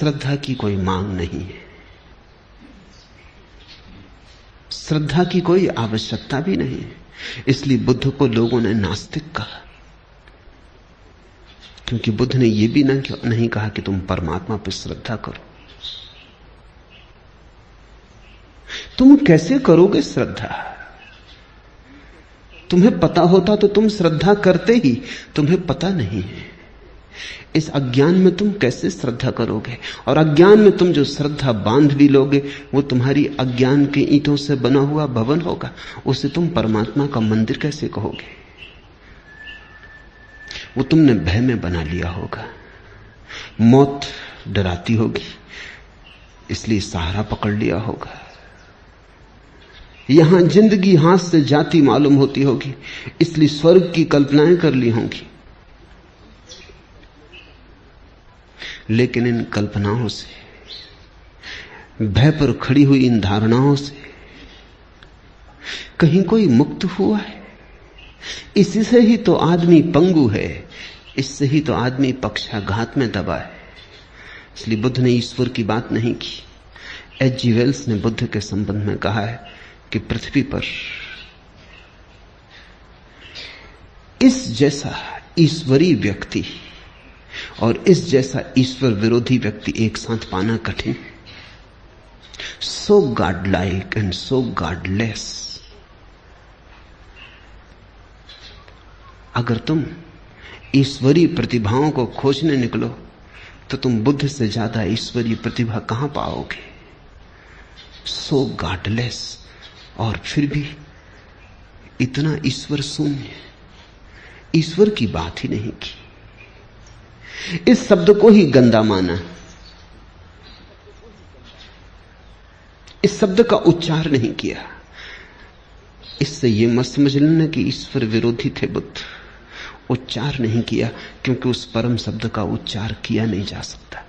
श्रद्धा की कोई मांग नहीं है, श्रद्धा की कोई आवश्यकता भी नहीं है। इसलिए बुद्ध को लोगों ने नास्तिक कहा, क्योंकि बुद्ध ने यह भी नहीं कहा कि तुम परमात्मा पर श्रद्धा करो। तुम कैसे करोगे श्रद्धा? तुम्हें पता होता तो तुम श्रद्धा करते ही, तुम्हें पता नहीं है। इस अज्ञान में तुम कैसे श्रद्धा करोगे? और अज्ञान में तुम जो श्रद्धा बांध भी लोगे वो तुम्हारी अज्ञान के ईंटों से बना हुआ भवन होगा। उसे तुम परमात्मा का मंदिर कैसे कहोगे? वो तुमने भय में बना लिया होगा। मौत डराती होगी, इसलिए सहारा पकड़ लिया होगा। यहां जिंदगी हाथ से जाती मालूम होती होगी, इसलिए स्वर्ग की कल्पनाएं कर ली होंगी। लेकिन इन कल्पनाओं से, भय पर खड़ी हुई इन धारणाओं से कहीं कोई मुक्त हुआ है? इसी से ही तो आदमी पंगु है, इससे ही तो आदमी पक्षाघात में दबा है। इसलिए बुद्ध ने ईश्वर की बात नहीं की। H.G. वेल्स ने बुद्ध के संबंध में कहा है कि पृथ्वी पर इस जैसा ईश्वरीय व्यक्ति और इस जैसा ईश्वर विरोधी व्यक्ति एक साथ पाना कठिन। So god like and so godless. अगर तुम ईश्वरीय प्रतिभाओं को खोजने निकलो तो तुम बुद्ध से ज्यादा ईश्वरीय प्रतिभा कहां पाओगे? सो गॉडलेस, और फिर भी इतना ईश्वर शून्य, ईश्वर की बात ही नहीं की। इस शब्द को ही गंदा माना, इस शब्द का उच्चार नहीं किया। इससे यह मत समझ लेना कि ईश्वर विरोधी थे बुद्ध। उच्चार नहीं किया क्योंकि उस परम शब्द का उच्चार किया नहीं जा सकता।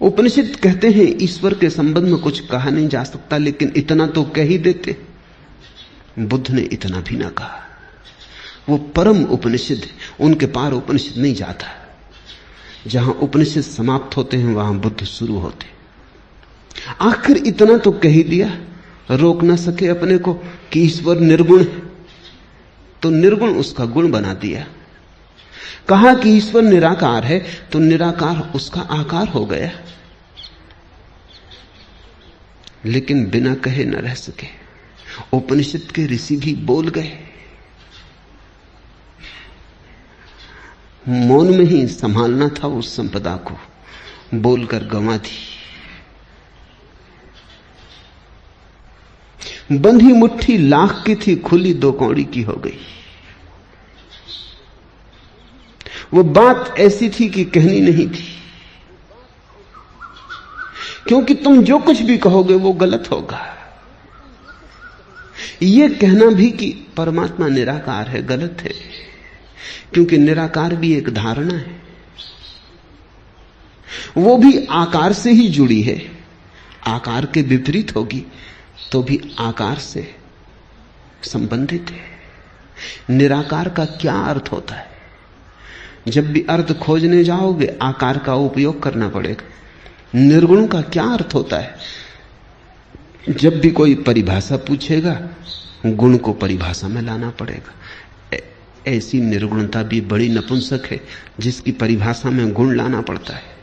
उपनिषद कहते हैं ईश्वर के संबंध में कुछ कहा नहीं जा सकता, लेकिन इतना तो कह ही देते। बुद्ध ने इतना भी ना कहा। वो परम उपनिषद, उनके पार उपनिषद नहीं जाता। जहां उपनिषद समाप्त होते हैं वहां बुद्ध शुरू होते। आखिर इतना तो कह ही दिया, रोक ना सके अपने को कि ईश्वर निर्गुण है, तो निर्गुण उसका गुण बना दिया। कहा कि ईश्वर निराकार है, तो निराकार उसका आकार हो गया। लेकिन बिना कहे न रह सके। उपनिषद के ऋषि भी बोल गए, मौन में ही संभालना था उस संपदा को, बोलकर गंवा दी। बंधी मुट्ठी लाख की थी, खुली दो कौड़ी की हो गई। वो बात ऐसी थी कि कहनी नहीं थी, क्योंकि तुम जो कुछ भी कहोगे वो गलत होगा। ये कहना भी कि परमात्मा निराकार है गलत है, क्योंकि निराकार भी एक धारणा है, वो भी आकार से ही जुड़ी है। आकार के विपरीत होगी तो भी आकार से संबंधित है। निराकार का क्या अर्थ होता है? जब भी अर्थ खोजने जाओगे आकार का उपयोग करना पड़ेगा। निर्गुण का क्या अर्थ होता है? जब भी कोई परिभाषा पूछेगा गुण को परिभाषा में लाना पड़ेगा। ऐसी निर्गुणता भी बड़ी नपुंसक है जिसकी परिभाषा में गुण लाना पड़ता है।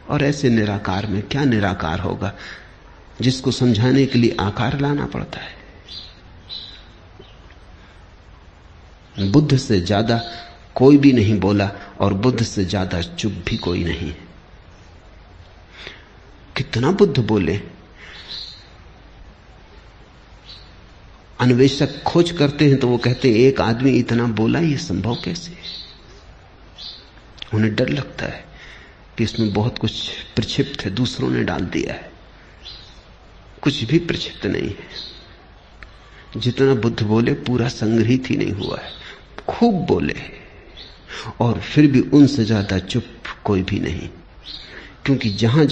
और ऐसे निराकार में क्या निराकार होगा जिसको समझाने के लिए आकार लाना पड़ता है। बुद्ध से ज्यादा कोई भी नहीं बोला और बुद्ध से ज्यादा चुप भी कोई नहीं। कितना बुद्ध बोले। अन्वेषक खोज करते हैं तो वो कहते हैं एक आदमी इतना बोला, ये संभव कैसे? उन्हें डर लगता है कि इसमें बहुत कुछ प्रक्षिप्त है, दूसरों ने डाल दिया है। कुछ भी प्रक्षिप्त नहीं है। जितना बुद्ध बोले पूरा संग्रहित ही नहीं हुआ है। खूब बोले और फिर भी उनसे ज्यादा चुप कोई भी नहीं, क्योंकि जहां